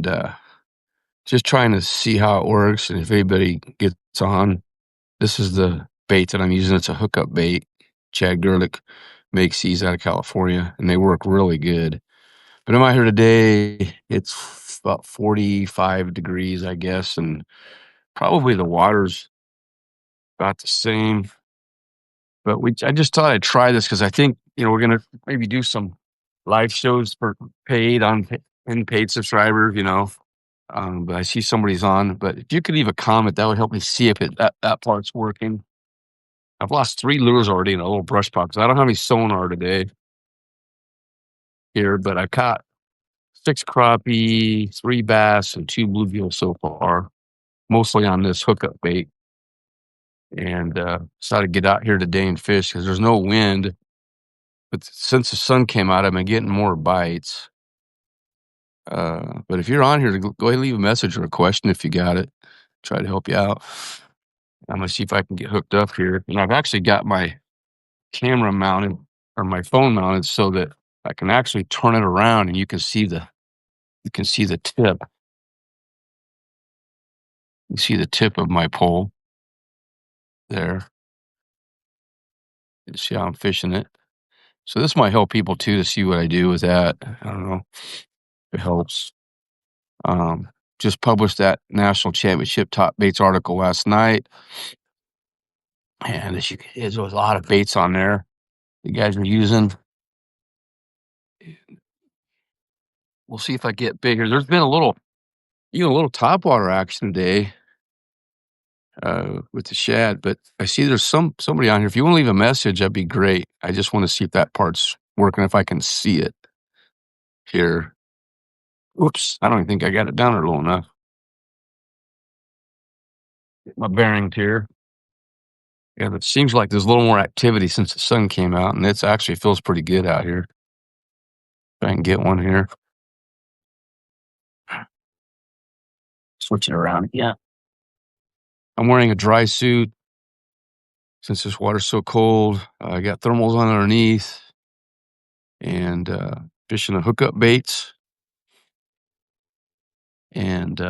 and just trying to see how it works and if anybody gets on. This is the bait that I'm using. It's a hookup bait. Chad Gerlich makes these out of California, and they work really good. But I'm out here today. It's about 45 degrees, I guess, and probably the water's about the same. But I just thought I'd try this because I think we're gonna maybe do some live shows for paid subscribers. But I see somebody's on. But if you could leave a comment, that would help me see if that part's working. I've lost 3 lures already in a little brush pile because I don't have any sonar today here, but I caught 6 crappie, 3 bass, and 2 bluegill so far, mostly on this hookup bait. And decided to get out here today and fish because there's no wind. But since the sun came out, I've been getting more bites. But if you're on here, go ahead and leave a message or a question if you got it. Try to help you out. I'm gonna see if I can get hooked up here. And I've actually got my camera mounted or my phone mounted so that I can actually turn it around and you can see the tip. You see the tip of my pole there. You see how I'm fishing it. So this might help people too to see what I do with that. I don't know if it helps. Um, just published that national championship top baits article last night. And as you can see, there was a lot of baits on there you guys are using. We'll see if I get bigger. There's been a little topwater action today with the shad, but I see there's somebody on here. If you want to leave a message, that'd be great. I just want to see if that part's working, if I can see it here. Oops, I don't even think I got it down there low enough. Get my bearings here. Yeah, but it seems like there's a little more activity since the sun came out, and it actually feels pretty good out here. If I can get one here. Switch it around. Yeah. I'm wearing a dry suit since this water's so cold. I got thermals on underneath and fishing the hookup baits and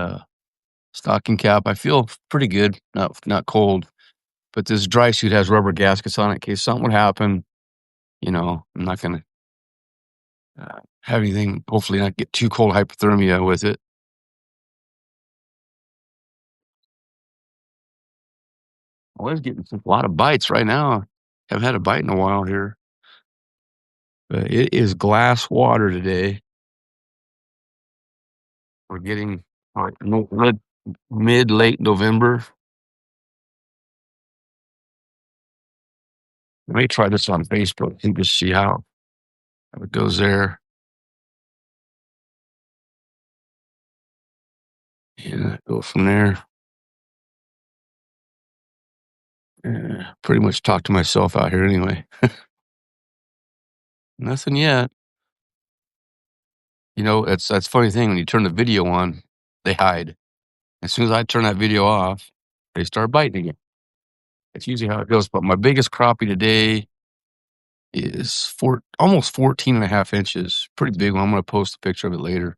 stocking cap. I feel pretty good, not cold, but this dry suit has rubber gaskets on it in case something would happen. I'm not going to have anything, hopefully not get too cold hypothermia with it. I was getting a lot of bites right now. Haven't had a bite in a while here. But it is glass water today. We're getting late November. Let me try this on Facebook and just see how it goes there. And go from there. Pretty much talk to myself out here anyway. Nothing yet. That's a funny thing. When you turn the video on, they hide. As soon as I turn that video off, they start biting again. That's usually how it goes. But my biggest crappie today is almost 14 and a half inches. Pretty big one. I'm going to post a picture of it later.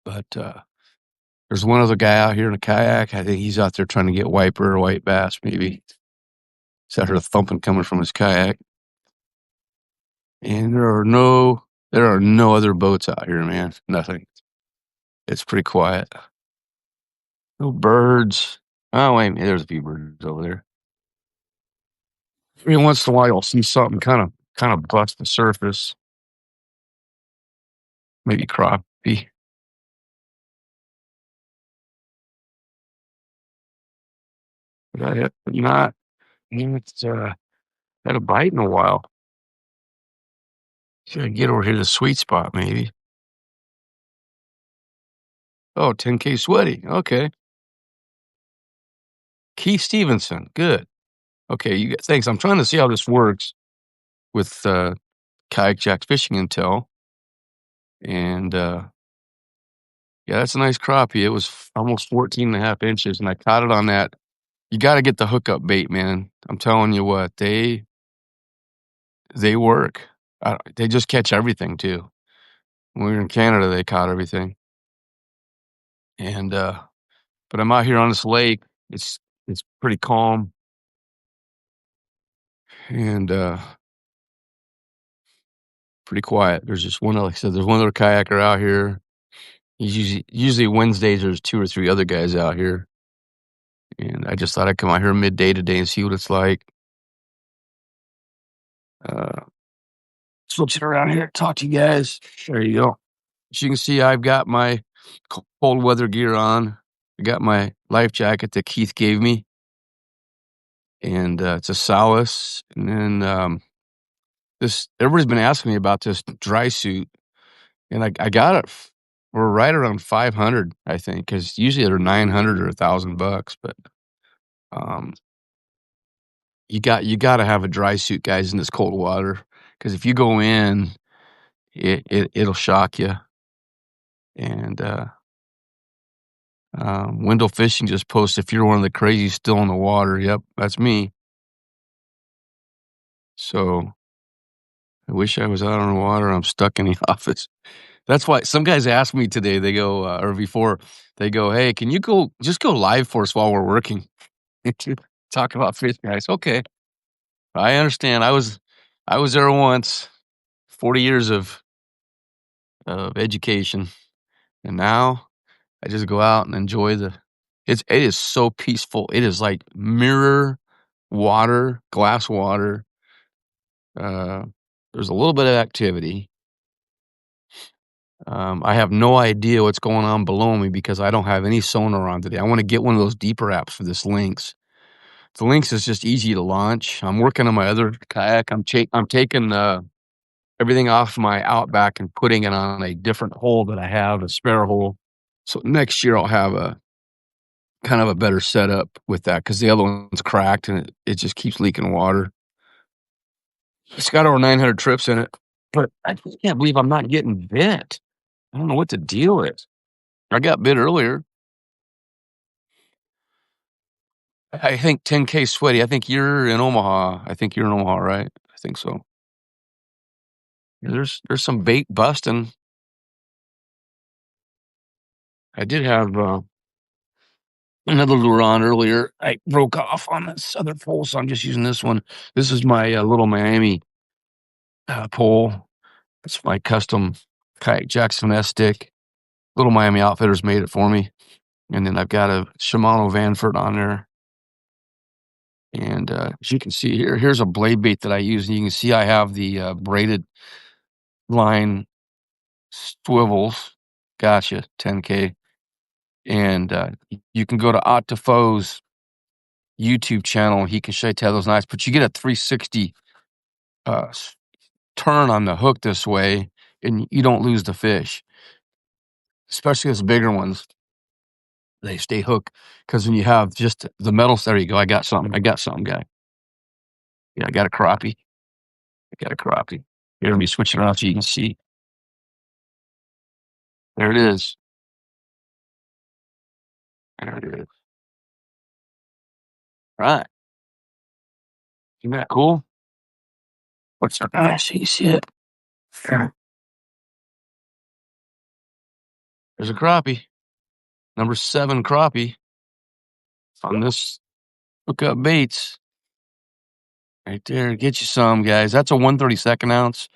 But there's one other guy out here in a kayak. I think he's out there trying to get wiper or white bass, maybe. So I heard a thumping coming from his kayak. And there are no other boats out here, man. Nothing. It's pretty quiet. No birds. Oh, wait, there's a few birds over there. Every once in a while, you'll see something kind of bust the surface. Maybe crappie. But I have not. It's had a bite in a while. Should I get over here to the sweet spot, maybe? Oh, 10K sweaty. Okay. Keith Stevenson. Good. Okay, thanks. I'm trying to see how this works with Kayak Jack Fishing Intel. And yeah, that's a nice crappie. It was almost 14 and a half inches, and I caught it on that. You got to get the hookup bait, man. I'm telling you what, they work. They just catch everything too. When we were in Canada, they caught everything. and, but I'm out here on this lake. It's it's pretty calm and, pretty quiet. There's just one like I said, there's one other kayaker out here. He's usually Wednesdays, there's 2 or 3 other guys out here, and I just thought I'd come out here midday today and see what it's like. Uh, switching around here, talk to you guys. There you go. As you can see, I've got my cold weather gear on. I got my life jacket that Keith gave me, and, it's a Solace, and then, this everybody's been asking me about this dry suit, and I got it for right around 500, I think, because usually they're 900 or $1,000, but, um, you gotta have a dry suit, guys, in this cold water, because if you go in, it'll shock you, and, Window Fishing just posted, "If you're one of the crazy still in the water." Yep, that's me. So, I wish I was out on the water, I'm stuck in the office. That's why some guys asked me today, they go, or before, they go, "Hey, can you go live for us while we're working?" Talk about fishing. I said, "Okay, I understand. I was there once, 40 years of education, and now I just go out and enjoy it is so peaceful. It is like mirror water, glass water. Uh, there's a little bit of activity. I have no idea what's going on below me because I don't have any sonar on today. I want to get one of those deeper apps for this Lynx. The Lynx is just easy to launch. I'm working on my other kayak. I'm taking everything off my Outback and putting it on a different hole that I have, a spare hole. So next year I'll have a kind of a better setup with that because the other one's cracked and it just keeps leaking water. It's got over 900 trips in it, but I just can't believe I'm not getting bit. I don't know what the deal is. I got bit earlier. I think 10K sweaty. I think you're in Omaha. I think you're in Omaha, right? I think so. Yeah, there's some bait busting. I did have another lure on earlier. I broke off on this other pole, so I'm just using this one. This is my little Miami pole. It's my custom kayak Jackson S stick. Little Miami Outfitters made it for me, and then I've got a Shimano Vanford on there. And as you can see here, here's a blade bait that I use. And you can see I have the braided line swivels. Gotcha, 10K. And you can go to Ott Defoe's YouTube channel. He can show you how those knives, but you get a 360 turn on the hook this way, and you don't lose the fish, especially those bigger ones. They stay hooked because when you have just the metals, there you go. I got something. Guy. Yeah, I got a crappie. Here, let me switch it around so you can see. There it is. There it is. Right. Isn't that cool? What's up? So you see it? There. There's a crappie. Number 7 crappie on this hookup baits. Right there. Get you some, guys. That's a 1/32 ounce.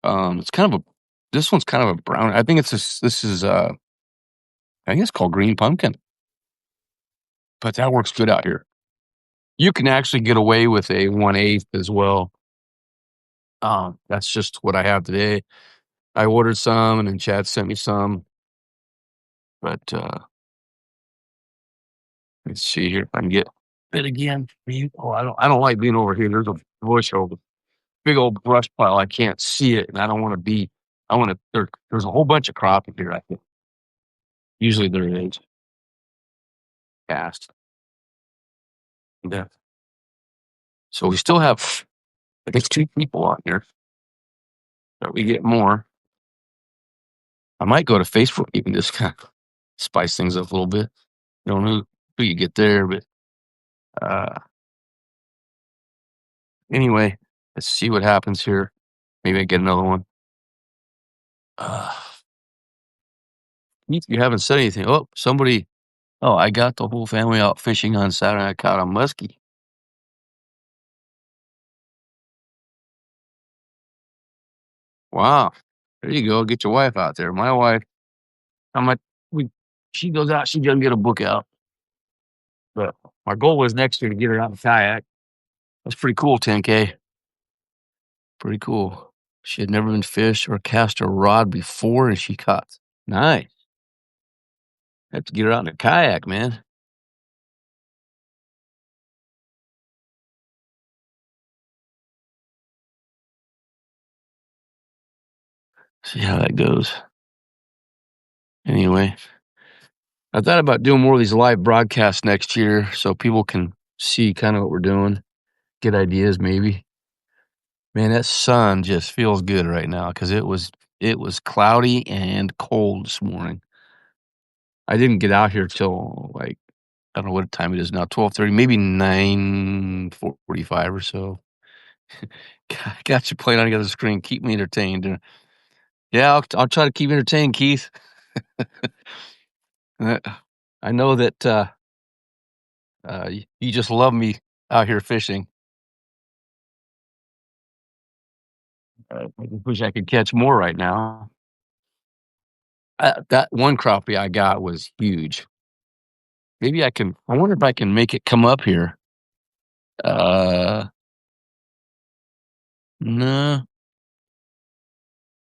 It's kind of a this one's kind of a brown. I think this is I think it's called green pumpkin, but that works good out here. You can actually get away with a 1/8 as well. That's just what I have today. I ordered some and then Chad sent me some, but let's see here if I can get it again. Oh, I don't like being over here. There's a bush over big old brush pile. I can't see it, and I don't want to be. I want to. There's a whole bunch of crappie here. I think usually there is cast. Yeah. So we still have, I guess, 2 people on here. But we get more. I might go to Facebook even just kind of spice things up a little bit. I don't know who you get there, but uh, anyway, let's see what happens here. Maybe I get another one. Uh, Keith, you haven't said anything. Oh, somebody. Oh, I got the whole family out fishing on Saturday. I caught a muskie. Wow. There you go. Get your wife out there. My wife, I'm like, we, she goes out, she doesn't get a book out. But my goal was next year to get her out in kayak. That's pretty cool, 10K. Pretty cool. She had never been fished or cast a rod before, and she caught. Nice. Have to get her out in a kayak, man. See how that goes. Anyway, I thought about doing more of these live broadcasts next year so people can see kind of what we're doing, get ideas maybe. Man, that sun just feels good right now because it was cloudy and cold this morning. I didn't get out here till like I don't know what time it is now, 12:30, maybe 9:45 or so. Got you playing on the other screen. Keep me entertained. Yeah, I'll try to keep entertained, Keith. Uh, I know that you just love me out here fishing. I just wish I could catch more right now. That one crappie I got was huge. Maybe I can. I wonder if I can make it come up here. Uh, no,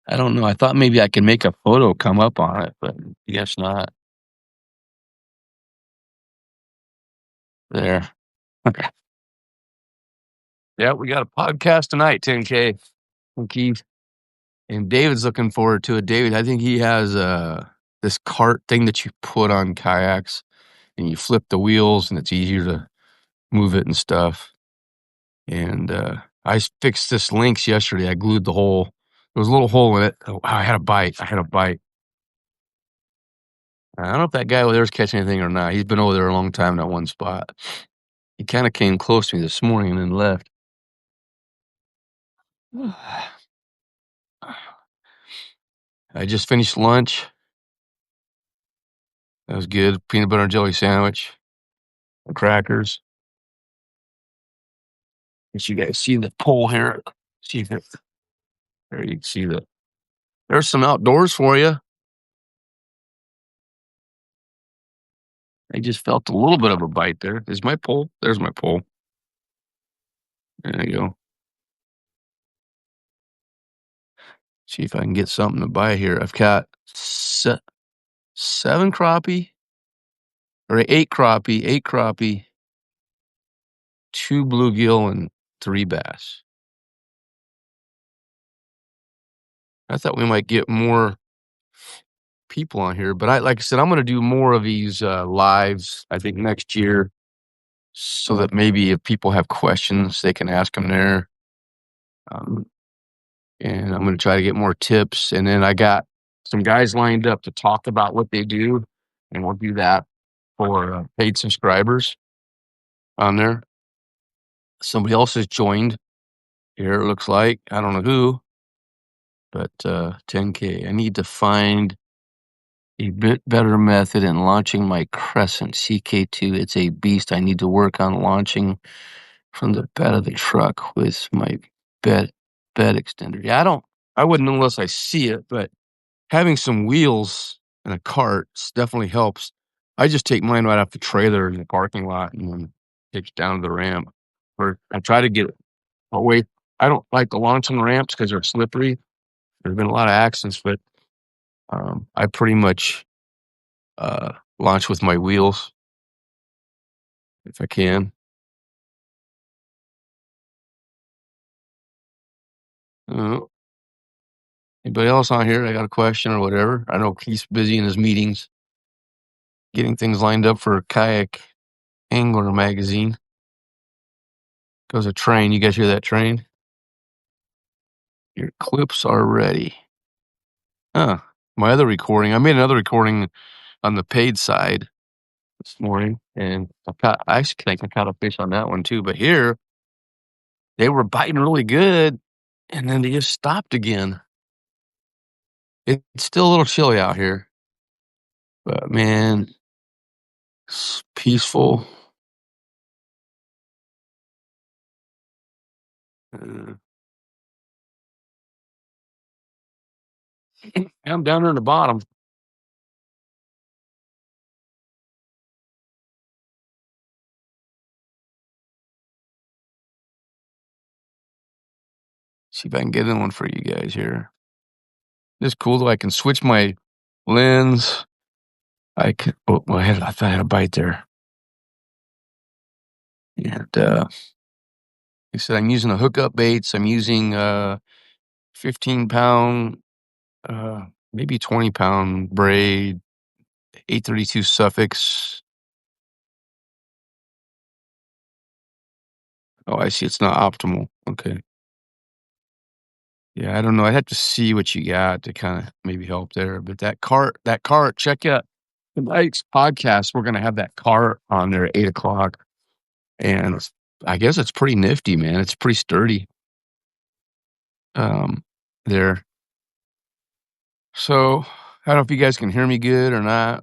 I don't know. I thought maybe I could make a photo come up on it, but I guess not. There. Yeah, we got a podcast tonight, 10K from Keith. And David's looking forward to it. David, I think he has this cart thing that you put on kayaks and you flip the wheels and it's easier to move it and stuff. And fixed this links yesterday. I glued the hole. There was a little hole in it. Oh, I had a bite. I don't know if that guy over there is catching anything or not. He's been over there a long time in that one spot. He kind of came close to me this morning and then left. I just finished lunch. That was good. Peanut butter and jelly sandwich, and crackers. Guess you guys see the pole here. See if it, there you can see the. There's some outdoors for you. I just felt a little bit of a bite there. Is my pole? There's my pole. There you go. See if I can get something to buy here. I've got seven crappie or eight crappie, two bluegill, and three bass. I thought we might get more people on here, but like I said, I'm going to do more of these lives. I think next year, so that maybe if people have questions, they can ask them there. Um, and I'm going to try to get more tips. And then I got some guys lined up to talk about what they do, and we'll do that for paid subscribers on there. Somebody else has joined here. It looks like I don't know who, but 10K. I need to find a bit better method in launching my Crescent CK2. It's a beast. I need to work on launching from the bed of the truck with my bed extender. Yeah, I wouldn't know unless I see it, but having some wheels and a cart definitely helps. I just take mine right off the trailer in the parking lot and then take it down to the ramp. Or I try to get it away. I don't like the launch on ramps because they're slippery. There's been a lot of accidents, but I pretty much launch with my wheels if I can. Uh, Anybody else on here? I got a question or whatever. I know he's busy in his meetings, getting things lined up for a kayak angler magazine. Goes a train. You guys hear that train? Your clips are ready. Huh. My other recording. I made another recording on the paid side this morning, and I actually think I caught a fish on that one too. But here, they were biting really good, and then they just stopped again. It's still a little chilly out here. But man, it's peaceful. Uh, I'm down there in the bottom. See if I can get in one for you guys here. It's cool though. I can switch my lens. I can. Oh, I thought I had a bite there. And like I said, I'm using a hookup baits. I'm using 15-pound, uh, maybe 20-pound braid, 832 suffix. Oh, I see. It's not optimal. Okay. Yeah, I don't know. I'd have to see what you got to kind of maybe help there. But that cart, check out tonight's podcast. We're gonna have that cart on there at 8 o'clock, and I guess it's pretty nifty, man. It's pretty sturdy. Um, there. So I don't know if you guys can hear me good or not,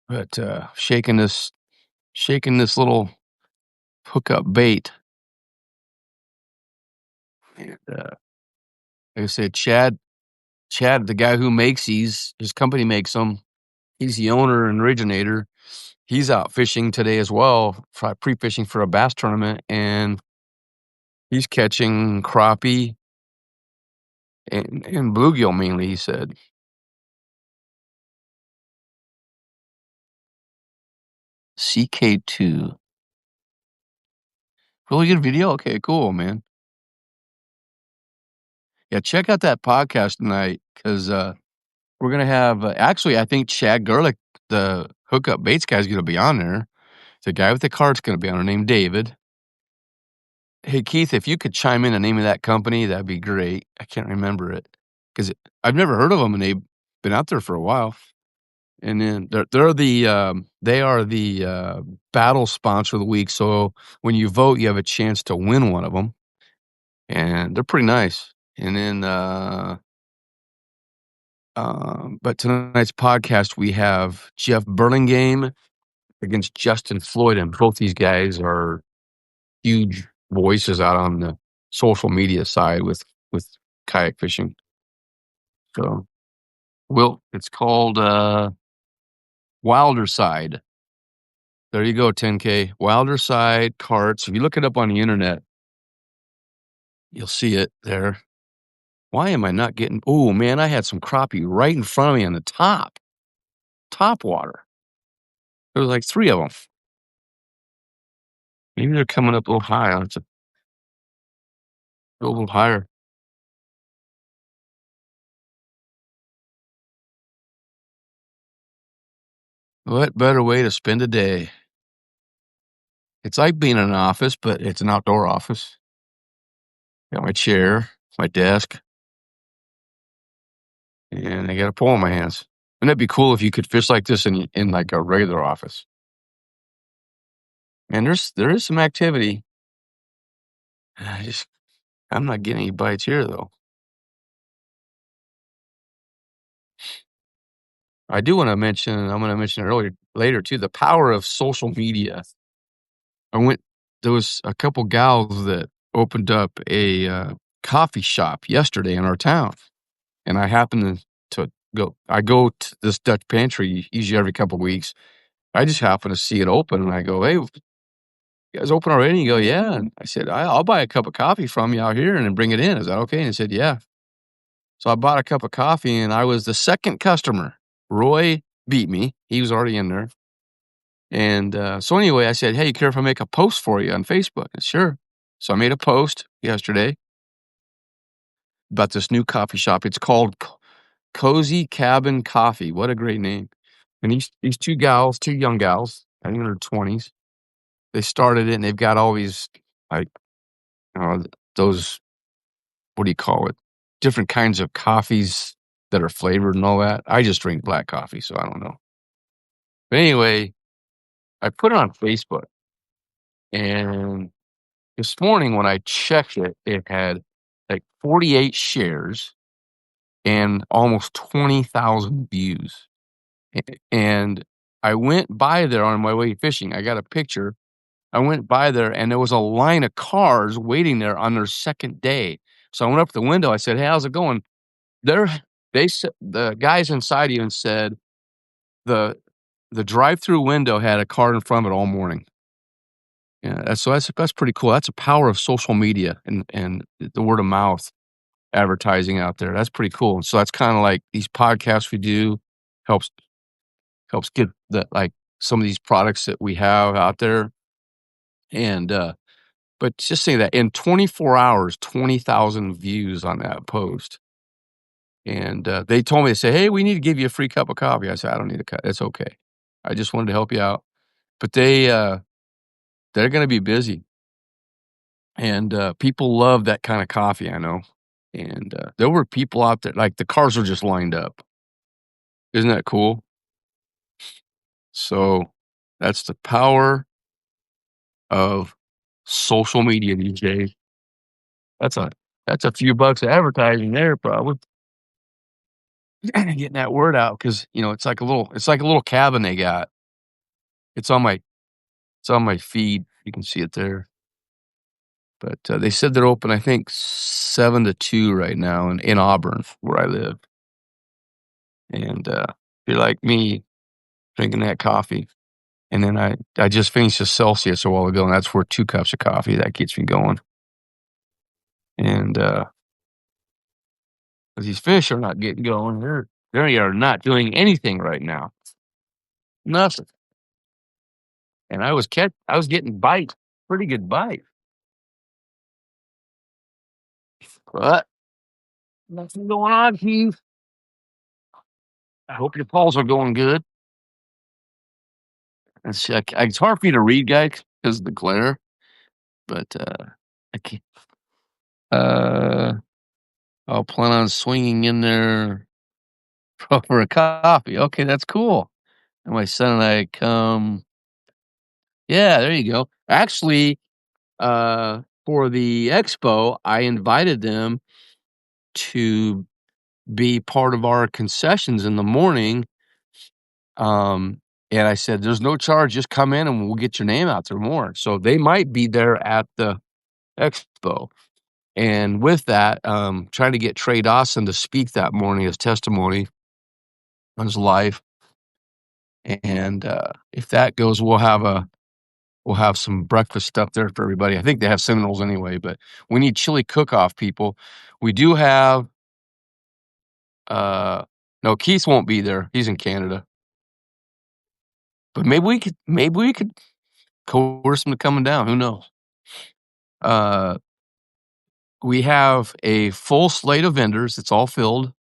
but shaking this little hookup bait. And like I said, Chad, the guy who makes his company makes them. He's the owner and originator. He's out fishing today as well, pre-fishing for a bass tournament, and he's catching crappie and bluegill mainly. He said CK2. Really good video. Okay, cool, man. Yeah, check out that podcast tonight because we're gonna have. Actually, I think Chad Gerlich, the hookup baits guy, is gonna be on there. The guy with the cart's gonna be on there, named David. Hey Keith, if you could chime in the name of that company, that'd be great. I can't remember it because I've never heard of them, and they've been out there for a while. And then they are the battle sponsor of the week. So when you vote, you have a chance to win one of them, and they're pretty nice. And then, but tonight's podcast we have Jeff Burlingame against Justin Floyd, and both these guys are huge voices out on the social media side with kayak fishing. So, it's called Wilder Side. There you go, 10K. Wilder Side carts. If you look it up on the internet, you'll see it there. Why am I not getting? Oh man, I had some crappie right in front of me on the top water. There was like 3 of them. Maybe they're coming up a little high. I'll have to go a little higher. What better way to spend a day? It's like being in an office, but it's an outdoor office. Got my chair, my desk, and I got a pole in my hands. Wouldn't it be cool if you could fish like this in like a regular office? And there is some activity. I'm not getting any bites here though. I do want to mention, I'm going to mention earlier later too, the power of social media. I went There was a couple gals that opened up a coffee shop yesterday in our town, and I happened to go. I go to this Dutch pantry usually every couple weeks. I just happened to see it open, and I go, "Hey, you guys open already?" And you go, "Yeah." And I said, "I'll buy a cup of coffee from you out here and then bring it in. Is that okay?" And he said, "Yeah." So I bought a cup of coffee, and I was the second customer. Roy beat me. He was already in there. And so anyway, I said, "Hey, you care if I make a post for you on Facebook?" And sure. So I made a post yesterday about this new coffee shop. It's called Cozy Cabin Coffee. What a great name. And these two young gals, I think in their 20s, they started it and they've got all these like those, what do you call it? Different kinds of coffees that are flavored and all that. I just drink black coffee, so I don't know. But anyway, I put it on Facebook, and this morning when I checked it, it had like 48 shares and almost 20,000 views. and I went by there on my way fishing. I got a picture. I went by there, and there was a line of cars waiting there on their 2nd day. So I went up to the window. I said, "Hey, how's it going?" They're they said the guys inside even said the the drive-through window had a car in front of it all morning. Yeah, that's pretty cool. That's the power of social media and the word of mouth advertising out there. That's pretty cool. So that's kinda like these podcasts we do helps helps get some of these products that we have out there, and, but just saying that in 24 hours, 20,000 views on that post, and, they told me, to say, "Hey, we need to give you a free cup of coffee." I said, "I don't need a cup. It's okay. I just wanted to help you out." But they're gonna be busy, and, people love that kinda coffee, I know, and, there were people out there like, the cars were just lined up. Isn't that cool? So, that's the power of social media these days. That's a that's a few bucks of advertising there probably. Getting that word out because it's like a little cabin they got. It's on my it's on my feed. You can see it there. But, they said they're open, I think, 7 to 2 right now in Auburn, where I live. And, if you're like me, drinking that coffee, and then I just finished a Celsius a while ago, and that's worth 2 cups of coffee. That gets me going. And, 'cause these fish are not getting going. They are not doing anything right now. Nothing. And I was getting bite, pretty good bite. But nothing going on, Keith. I hope your calls are going good. It's hard for me to read, guys, because of the glare, but, I can't uh, I'll plan on swinging in there for a coffee. Okay, that's cool. And my son and I come yeah, there you go. Actually, for the expo, I invited them to be part of our concessions in the morning, um, and I said, "There's no charge, just come in and we'll get your name out there more." So they might be there at the expo. And with that, trying to get Trey Dawson to speak that morning as testimony on his life, and, if that goes, we'll have some breakfast stuff there for everybody. I think they have Seminoles anyway, but we need chili cook-off people. We do have, uh no, Keith won't be there, he's in Canada, but maybe we could coerce him to coming down, who knows? Uh, we have a full slate of vendors, it's all filled.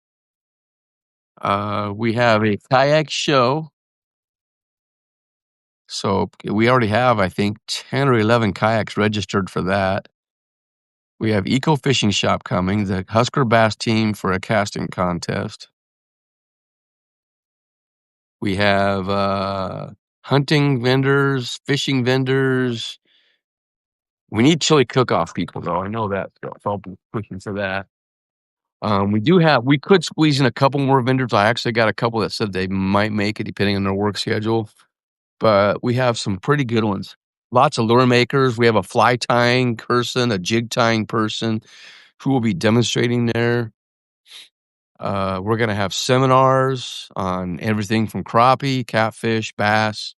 We have a kayak show. So, we already have, I think, 10 or 11 kayaks registered for that. We have Eco Fishing Shop coming, the Husker Bass team for a casting contest. We have, hunting vendors, fishing vendors. We need chili cook-off people, though, I know that, so I'll be pushing for that. We could squeeze in a couple more vendors. I actually got a couple that said they might make it depending on their work schedule, but we have some pretty good ones. Lots of lure makers. We have a fly tying person, a jig tying person who will be demonstrating there. We're gonna have seminars on everything from crappie, catfish, bass.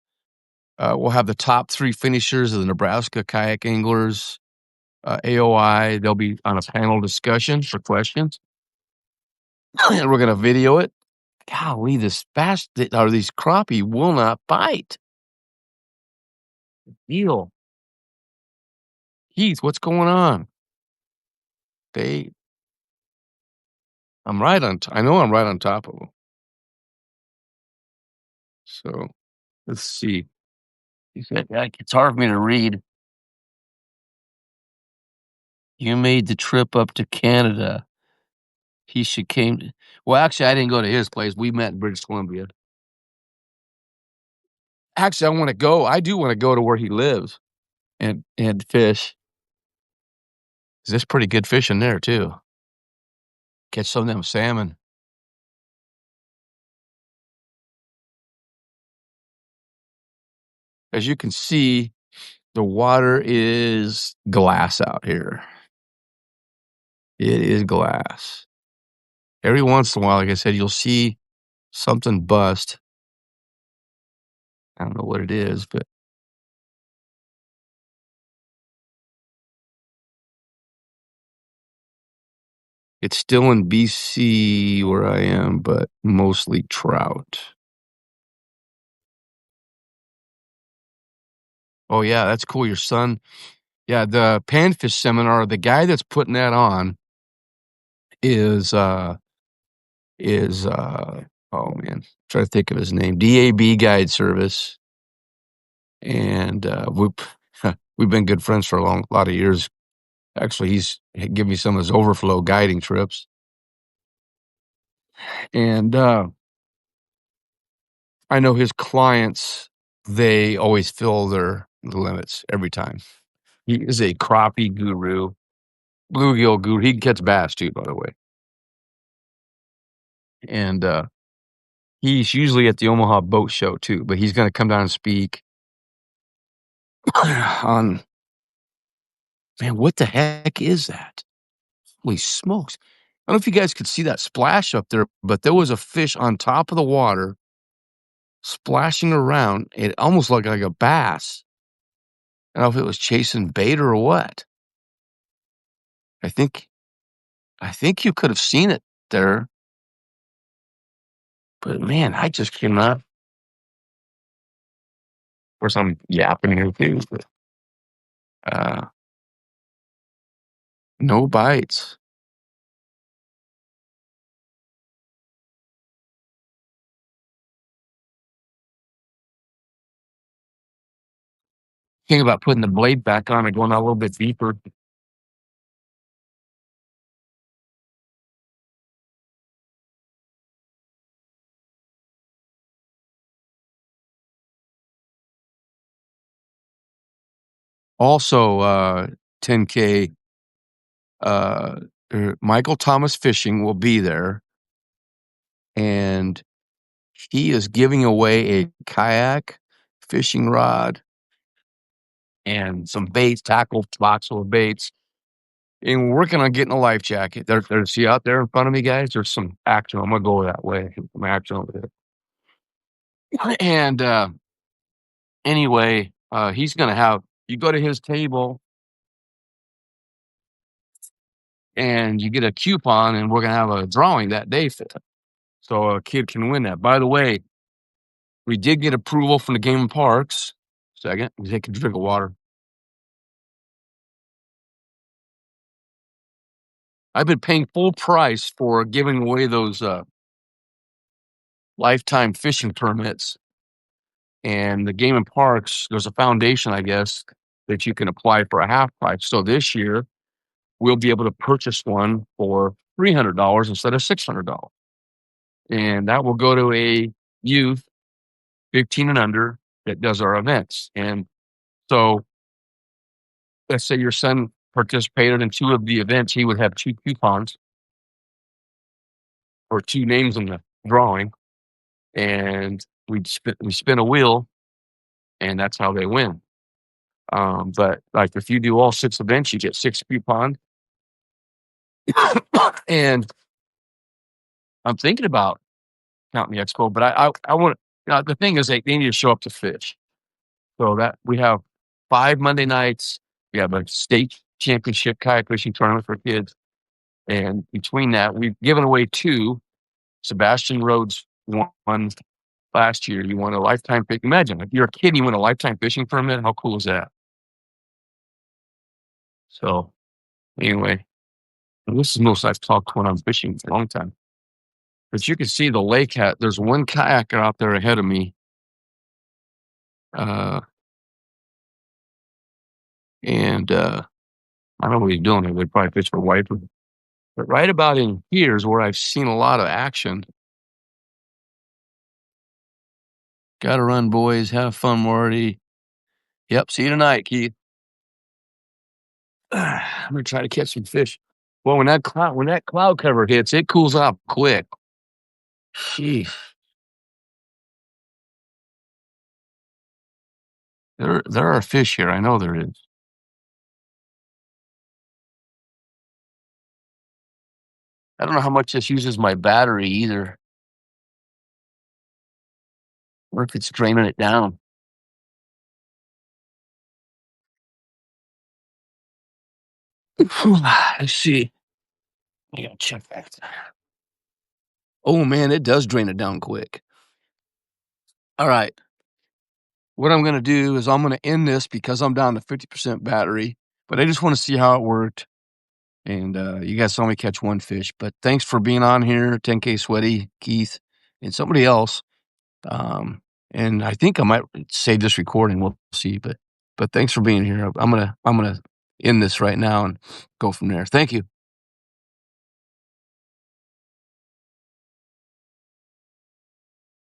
We'll have the top 3 finishers of the Nebraska Kayak Anglers, AOI. They'll be on a panel discussion for questions, and we're gonna video it. Golly, this bass or these crappie will not bite. Deal. Heath, what's going on? They I know I'm right on top of them. So, let's see. He said, "Like, it's hard for me to read. You made the trip up to Canada. He should came to" well, actually, I didn't go to his place. We met in British Columbia. Actually, I do wanna go to where he lives and fish. 'Cause there's pretty good fish in there too. Catch some of them salmon. as you can see, the water is glass out here. It is glass. Every once in a while, like I said, you'll see something bust. I don't know what it is, but it's still in BC where I am, but mostly trout. Oh, yeah, that's cool. Your son, yeah, the panfish seminar, the guy that's putting that on is, uh is, oh, man, trying to think of his name, DAB Guide Service, and, we've been good friends for a lot of years. Actually, he's given me some of his overflow guiding trips, and, I know his clients, they always fill their limits every time. He is a crappie guru, bluegill guru. He gets bass too, by the way, and, he's usually at the Omaha Boat Show too, but he's gonna come down and speak on, man, what the heck is that? Holy smokes. I don't know if you guys could see that splash up there, but there was a fish on top of the water splashing around. It almost looked like a bass. I don't know if it was chasing bait or what. I think I think you could have seen it there, but man, I just cannot. Of course, I'm yapping here too, but uh, no bites. Think about putting the blade back on and going out a little bit deeper. Also, 10K, uh, Michael Thomas Fishing will be there, and he is giving away a kayak, fishing rod, and some baits, tackle box full of baits. And we're working on getting a life jacket. See out there in front of me, guys. There's some action. I'm gonna go that way. Some action over there. And anyway, he's gonna have you go to his table and you get a coupon, and we're gonna have a drawing that day for it. So a kid can win that. By the way, we did get approval from the Game and Parks. Second, we take a drink of water. I've been paying full price for giving away those lifetime fishing permits. And the Game and Parks, there's a foundation, I guess, that you can apply for a half price. So this year, we'll be able to purchase one for $300 instead of $600. And that will go to a youth 15 and under that does our events. And so let's say your son participated in two of the events, he would have two coupons or two names in the drawing. And we spin a wheel, and that's how they win. But like if you do all six events, you get six coupons. And I'm thinking about counting the expo, but I want the thing is they need to show up to fish. So that we have 5 Monday nights. We have a state championship kayak fishing tournament for kids. And between that, we've given away two. Sebastian Rhodes won last year. You won a lifetime fish. Imagine if you're a kid, you win a lifetime fishing permit. How cool is that? So anyway, and this is most I've talked when I'm fishing for a long time. But you can see the lake there's one kayaker out there ahead of me. Uh, and I don't know what he's doing there. They probably fish for wiper. But right about in here is where I've seen a lot of action. Gotta run, boys. Have fun, Marty. Yep. See you tonight, Keith. I'm gonna try to catch some fish. Well, when that cloud cover hits, it cools off quick. Jeez. There are fish here, I know there is. I don't know how much this uses my battery either, or if it's draining it down. Let's see. I gotta check that. Oh, man, it does drain it down quick. Alright. What I'm gonna do is I'm gonna end this because I'm down to 50% battery, but I just wanna see how it worked, and, you guys saw me catch 1 fish, but thanks for being on here, 10K Sweaty, Keith, and somebody else, um, and I think I might save this recording, we'll see, but thanks for being here. I'm gonna end this right now and go from there. Thank you.